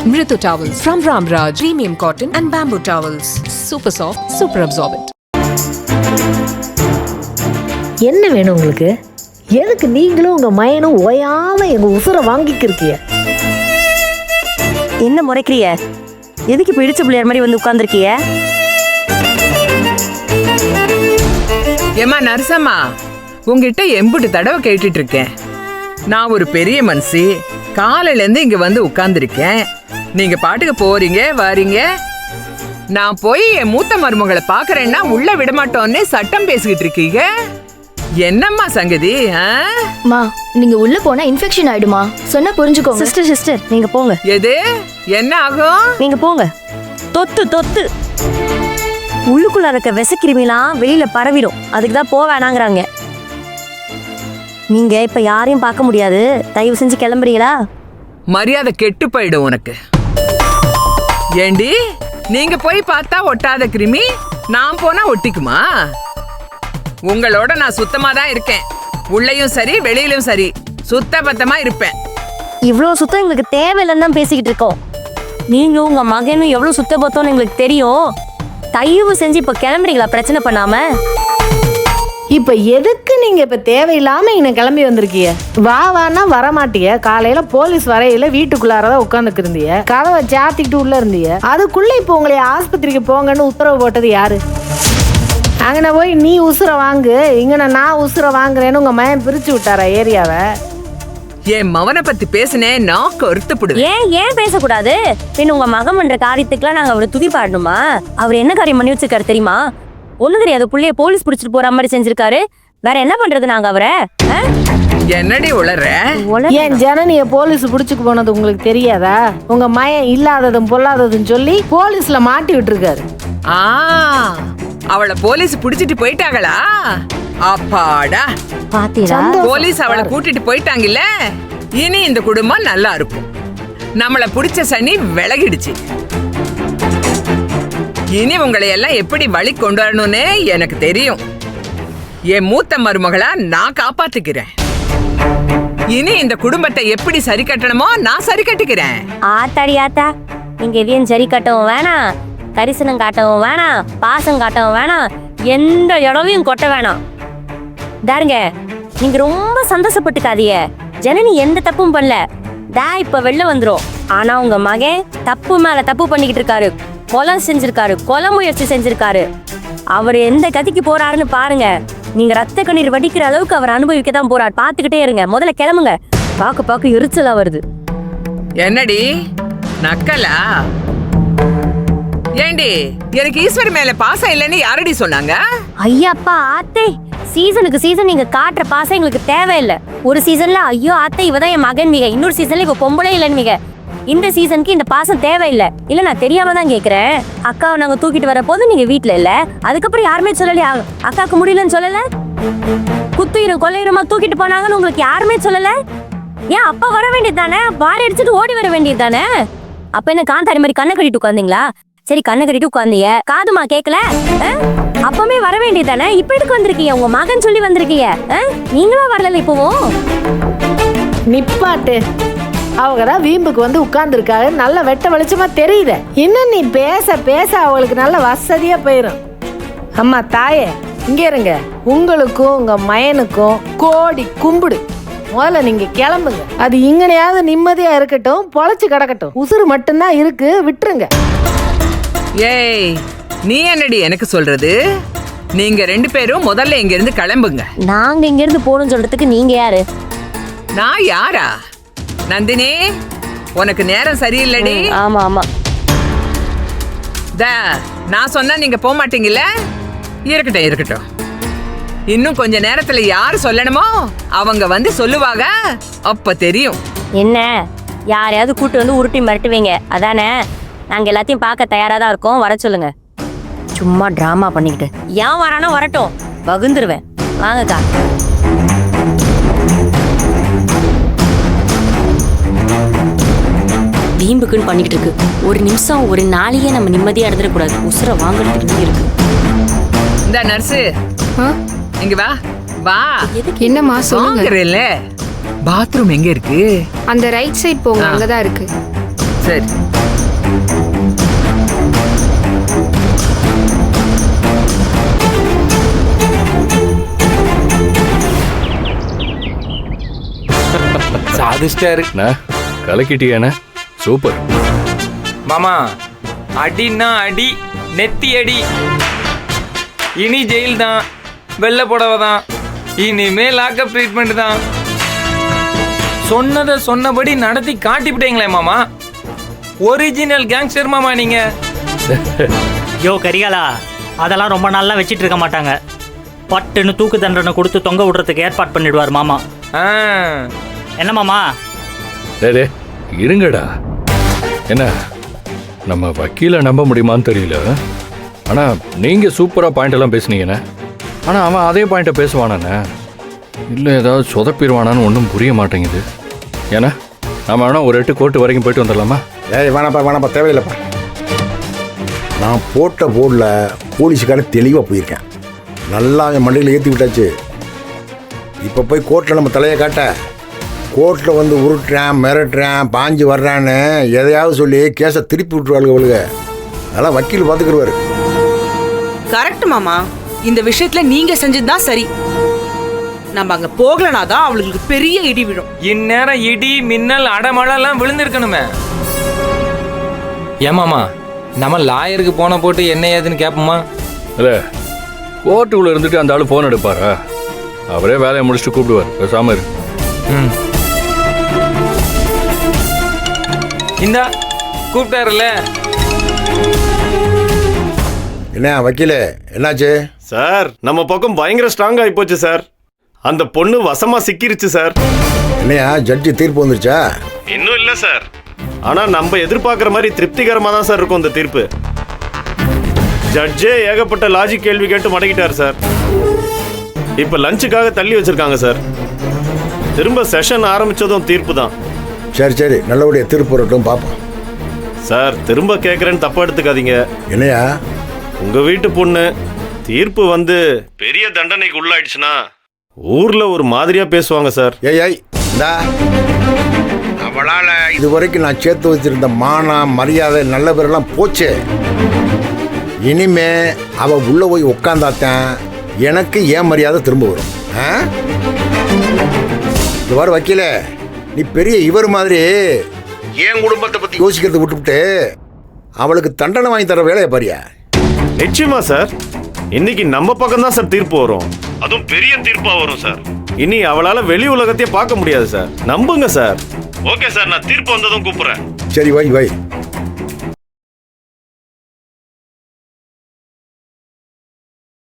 Mritu towels from Ramraj. Premium cotton and bamboo towels. Super soft, super absorbent. என்ன வேணும் உங்களுக்கு? எதுக்கு நீங்களும் உங்க மயனும் ஓயாம எங்க உசுரை வாங்கிக்கிருக்கீங்க? என்ன முறைக்கிறிய? எதுக்கு இப்ப இடிச்ச பிள்ளையார் மாதிரி வந்து உட்கார்ந்துருக்கிய? ஏமா நரசம்மா, உங்ககிட்ட எம்புட்டு தடவை கேட்டுட்டு இருக்கேன். நான் ஒரு பெரிய மனுஷி, காலையில இருந்து இங்க வந்து உட்கார்ந்துருக்கேன். நீங்க பாட்டுக்கு போறீங்க வாரீங்க. நான் போய் என் மூத்த மருமகளை பாக்குறேன்னா உள்ள விடமாட்டோன்னு சட்டம் பேசிக்கிட்டு இருக்கீங்க. என்னம்மா சங்கதி? மா, நீங்க உள்ள போனா இன்ஃபெக்ஷன் ஆயிடுமா? சொன்னா புரிஞ்சுக்கோங்க. சிஸ்டர் நீங்க போங்க. எது என்ன ஆகும்? நீங்க போங்க. தொத்து உள்ளுக்குள்ள இருக்க விசக்கிருமிலாம் வெளியில பரவிடும். அதுக்கு தான் வேணாங்கிறாங்க. நீங்க இப்ப யாரையும் பார்க்க முடியாது. தயவு செஞ்சு கிளம்புறீங்களா? மரியாதை கெட்டு போயிடும் உனக்கு. ஏண்டி, நீங்க போய் பார்த்தா ஒட்டாத கிருமி, நான் போனா ஒட்டிக்குமா? உங்களோட நான் சுத்தமா தான் இருக்கேன். உள்ளேயும் சரி வெளியிலும் சரி சுத்த பத்தமா இருப்பேன். இவ்வளவு சுத்தம் எங்களுக்கு தேவையில்லைன்னு தான் பேசிக்கிட்டு இருக்கோம். நீங்க உங்க மகனும் எவ்வளவு சுத்த பத்தோன்னு எங்களுக்கு தெரியும். தயவு செஞ்சு இப்ப கிளம்புறீங்களா பிரச்சனை பண்ணாம? இப்ப எதுக்கு நீங்க இப்ப தேவையில்லாம இங்க கிளம்பி வந்திருக்கீங்க? வானா வரமாட்டிய. காலையில போலீஸ் வரையில வீட்டுக்குள்ளாரதான் உட்காந்துக்கு இருந்தீங்க. கதவை சாத்திக்கிட்டு உள்ள இருந்தீங்க. அதுக்குள்ள இப்ப உங்களை ஆஸ்பத்திரிக்கு போங்கன்னு உத்தரவு போட்டது யாரு? அங்கன போய் நீ உசுர வாங்கு, இங்கன நான் உசுர வாங்குறேன்னு உங்க மயன் பிரிச்சு விட்டாரா ஏரியாவை? என் மவனை பத்தி பேசினேன் நாக்கு ஒருத்தப்படுது. ஏன் பேசக்கூடாது? பின் உங்க மகன் பண்ற காரியத்துக்குலாம் நாங்க அவரை துதி பாடணுமா? அவர் என்ன காரியம் பண்ணி வச்சிருக்காரு தெரியுமா? ஒண்ணு தெரியாது, புள்ளைய போலீஸ் பிடிச்சிட்டு போற மாதிரி செஞ்சிருக்காரு. வேற என்ன பண்றது நாங்க அவரை? என்னடி உளற? என் ஜனனிய போலீஸ் பிடிச்சுக்கு போனது உங்களுக்கு தெரியாதா? உங்க மயன் இல்லாததும் பொல்லாததும் சொல்லி போலீஸ்ல மாட்டி விட்டுருக்காரு. அவளை போலீஸ் பிடிச்சிட்டு போயிட்டாங்களா? அப்பாடா, பாத்தீங்களா? போலீஸ் அவளை கூட்டிட்டு போயிட்டாங்கல்ல. இனி இந்த குடும்பம் நல்லா இருக்கும். நம்மள பிடிச்ச சனி விலகிடுச்சு. இனி உங்களை எல்லாம் எப்படி வழி கொண்டு வரணும்னு எனக்கு தெரியும். என் மூத்த மருமகளா நான் காப்பாத்துக்கிறேன். இனி இந்த குடும்பத்தை எப்படி சரி கட்டணுமோ நான் சரி கட்டிக்கிறேன். ஆத்தா, நீங்க எதையும் சரி கட்டவும் வேணாம், கரிசனம் காட்டவும் வேணாம், பாசம் காட்டவும் வேணாம், எந்த இடவையும் கொட்ட வேணாம். தாருங்க, நீங்க ரொம்ப சந்தோஷப்பட்டுக்காதீங்க. ஜனனி எந்த தப்பும் பண்ணல. இப்ப வெளில வந்துரும். ஆனா உங்க மகன் தப்பு மேல தப்பு பண்ணிக்கிட்டு இருக்காரு. கொலை செஞ்சிருக்காரு, கொலை முயற்சி செஞ்சிருக்காரு. அவர் எந்த கதிக்கு போறாருன்னு பாருங்க. நீங்க ரத்த கண்ணீர் வடிக்கிற அளவுக்கு அவர் அனுபவிக்க தான் போறாரு. பாத்துக்கிட்டே இருங்க. முதல்ல கிளம்புங்க. பாக்க எரிச்சலா வருது. என்னடி நக்கலா? ஏண்டி, எனக்கு ஈஸ்வரி மேல பாசம் இல்லைன்னு யாரடி சொன்னாங்க? ஐயாப்பா ஆத்தே, சீசனுக்கு சீசன் நீங்க காட்டுற பாசம் எங்களுக்கு தேவையில்லை. ஒரு சீசன்ல ஐயோ ஆத்தே இவதான் என் மகன் மிக, இன்னொரு சீசன்ல இப்ப பொம்பளை இல்லைன்னு மிக. இந்த சீசனுக்கு இந்த பாசம் தேவையில்லை. இல்ல நான் தெரியாம தான் கேக்குறேன். அக்காவை நாங்க தூக்கிட்டு வர போது நீங்க வீட்டுல இல்ல. அதுக்கப்புறம் யாருமே சொல்லலையா? அக்காவுக்கு முடியலன்னு சொல்லல? குத்துயிரும் கொள்ளையுரமா தூக்கிட்டு போனாங்கன்னு உங்களுக்கு யாருமே சொல்லல? ஏன் அப்பா வர வேண்டியது தானே? வாரி அடிச்சுட்டு ஓடி வர வேண்டியது தானே? அப்ப என்ன காந்தாரி மாதிரி கண்ணை கட்டிட்டு உட்காந்தீங்களா? சரி, கண்ணை கட்டிட்டு உட்காந்தீங்க, காதுமா கேட்கல? அப்பவே வர வேண்டியது தானே? இப்ப எதுக்கு வந்திருக்கீங்க? உங்க மகன் சொல்லி வந்திருக்கீங்க. நீங்களும் வரல இப்பவும்? நிப்பாட்டு. அவங்கதான் வீம்புக்கு வந்து உட்கார்ந்து இருக்காங்க. நல்ல வெட்ட வெளிச்சமா தெரியுது. இன்னும் நீ பேச பேச அவங்களுக்கு நல்ல வசதியா போயிரும். அம்மா தாயே, இங்க இருங்க. உங்களுக்கும் உங்க மயனுக்கும் கோடி கும்பிடு. முதல்ல நீங்க கிளம்புங்க. அது இங்கனையாவது நிம்மதியா இருக்கட்டும், பொழைச்சு கிடக்கட்டும். உசுறு மட்டும்தான் இருக்கு, விட்டுருங்க. ஏய், நீ என்னடி எனக்கு சொல்றது? நீங்க ரெண்டு பேரும் முதல்ல இங்க இருந்து கிளம்புங்க. நாங்க இங்க இருந்து போகணும்னு சொல்றதுக்கு நீங்க யாரு? நான் யாரா? நந்தினி, உனக்கு நேரம் சரியில்லடி. ஆமா. நான் சொன்னா நீங்க போக மாட்டீங்கல்ல? இருக்கட்டும். இன்னும் கொஞ்ச நேரத்துல யாரு சொல்லணுமோ அவங்க வந்து சொல்லுவாங்க. அப்ப தெரியும். என்ன, யாரையாவது கூட்டு வந்து உருட்டி மிரட்டுவீங்க அதானே? நாங்க எல்லாத்தையும் பார்க்க தயாரா தான் இருக்கோம். வர சொல்லுங்க. சும்மா டிராமா பண்ணிக்கிட்டு ஏன் வரானோ வரட்டும், பகுந்துருவேன். வாங்கக்கா. வீம்புக்குன்னு பண்ணிக்கிட்டு இருக்கு. ஒரு நிமிஷம், ஒரு நாளையே நம்ம நிம்மதியா எடுத்துடக்கூடாது. உசுர வாங்கறதுக்கு இருக்கு. இந்த நர்ஸு, இங்க வா. என்னம்மா சொல்லுங்க. பாத்ரூம் எங்க இருக்கு? அந்த ரைட் சைடு போங்க, அங்கதான் இருக்கு. சரி. சாதிச்சிட்டாரு. கலக்கிட்டியானே, சூப்பர். மாமா அடின்னா அடி, நெத்தி அடி. இனி ஜெயில் தான், வெள்ளை புடவை தான், இனிமே லாக்அப் ட்ரீட்மெண்ட் தான். சொன்னதை சொன்னபடி நடத்தி காட்டிவிட்டீங்களே மாமா. ஒரிஜினல் கேங்ஸ்டர் மாமா நீங்க. யோ கரிகாலா, அதெல்லாம் ரொம்ப நாளா வச்சிட்டு இருக்க மாட்டாங்க. பட்டுன்னு தூக்கு தண்டனை கொடுத்து தொங்க விடுறதுக்கு ஏற்பாடு பண்ணிடுவார் மாமா. என்ன மாமா? டே இருங்கடா. என்ன நம்ம வக்கீலை நம்ப முடியுமான்னு தெரியல. ஆனால் நீங்கள் சூப்பராக பாயிண்ட் எல்லாம் பேசுனீங்கண்ணே. ஆனால் அவன் அதே பாயிண்ட்டை பேசுவானாண்ணே, இல்லை ஏதாவது சொதப்பிடுவானான்னு ஒன்றும் புரிய மாட்டேங்குது. ஏன்னா நம்ம வேணா ஒரு 8 கோர்ட்டு வரைக்கும் போயிட்டு வந்துடலாமா? ஏய் வேணாப்பா தேவையில்லைப்பா. நான் போட்ட போர்டில் போலீஸுக்கார தெளிவாக போயிருக்கேன். நல்லா என் மண்டையில் ஏற்றி விட்டாச்சு. இப்போ போய் கோர்ட்டில் நம்ம தலையை காட்ட, கோர்ட்டில் வந்து உருட்டுறேன், மிரட்டுறேன், பாஞ்சு வர்றான்னு எதையாவது சொல்லி கேஸை திருப்பி விட்டுருவாளுங்க. அதெல்லாம் வக்கீல் பார்த்துக்கிடுவார். கரெக்ட் மாமா. இந்த விஷயத்துல நீங்க செஞ்சதுதான் சரி. நம்ம அங்க போகலனாதான் அவளுக்கு பெரிய இடி விழும். இந்நேரம் இடி மின்னல் அடமழெல்லாம் விழுந்திருக்கணுமே. ஏமாமா, நம்ம லாயருக்கு போன போட்டு என்ன ஏதுன்னு கேட்போமா? இல்லை, கோர்ட்டுக்குள்ளே இருந்துட்டு அந்த ஆள் ஃபோன் எடுப்பாரா? அவரே வேலையை முடிச்சுட்டு கூப்பிடுவார். பேசாமல் இரு. இந்தா கூப்பிட்டாருல்ல. என்ன வக்கீலே, என்னாச்சு சார்? நம்ம பக்கம் பயங்கர ஸ்ட்ராங் ஆகி போச்சு சார். அந்த பொண்ணு வசமா சிக்கிருச்சு சார். என்னையா ஜட்ஜி தீர்ப்பு வந்துருச்சா? இன்னும் இல்லை சார். ஆனால் நம்ம எதிர்பார்க்குற மாதிரி திருப்திகரமாக தான் சார் இருக்கும் இந்த தீர்ப்பு. ஜட்ஜே ஏகப்பட்ட லாஜிக் கேள்வி கேட்டு மடக்கிட்டார் சார். இப்போ லஞ்சுக்காக தள்ளி வச்சிருக்காங்க சார். திரும்ப செஷன் ஆரம்பிச்சதும் தீர்ப்பு தான். சரி நல்லபடியாக தீர்ப்பு வரட்டும், பார்ப்போம். சார் திரும்ப கேட்குறேன்னு தப்பா எடுத்துக்காதீங்க. என்னையா? உங்க வீட்டு பொண்ணு தீர்ப்பு வந்து பெரிய தண்டனைக்கு உள்ளாயிடுச்சுன்னா ஊர்ல ஒரு மாதிரியா பேசுவாங்க சார். ஏய் இந்தா, அவளால் இது வரைக்கும் நான் சேர்த்து வச்சிருந்த மானம் மரியாதை நல்ல பேரெல்லாம் போச்சு. இனிமே அவ உள்ள போய் உட்காந்தாத்தான் எனக்கு ஏன் மரியாதை திரும்ப வரும். இது வர வக்கீலே, நீ பெரிய இவர் மாதிரி என் குடும்பத்தை பத்தி யோசிக்கிறத விட்டுவிட்டு அவளுக்கு தண்டனை வாங்கி தர வேலையை பாரியா? நிச்சயமா சார். இன்னைக்கு நம்ம பக்கம் தான் சார் தீர்ப்பு வரும். அதுவும் பெரிய தீர்ப்பா வரும் சார். இனி அவளால வெளி உலகத்தையே பார்க்க முடியாது சார். நம்புங்க சார். ஓகே சார், நான் தீர்ப்பு வந்ததும் கூப்பிடுறேன். சரி வை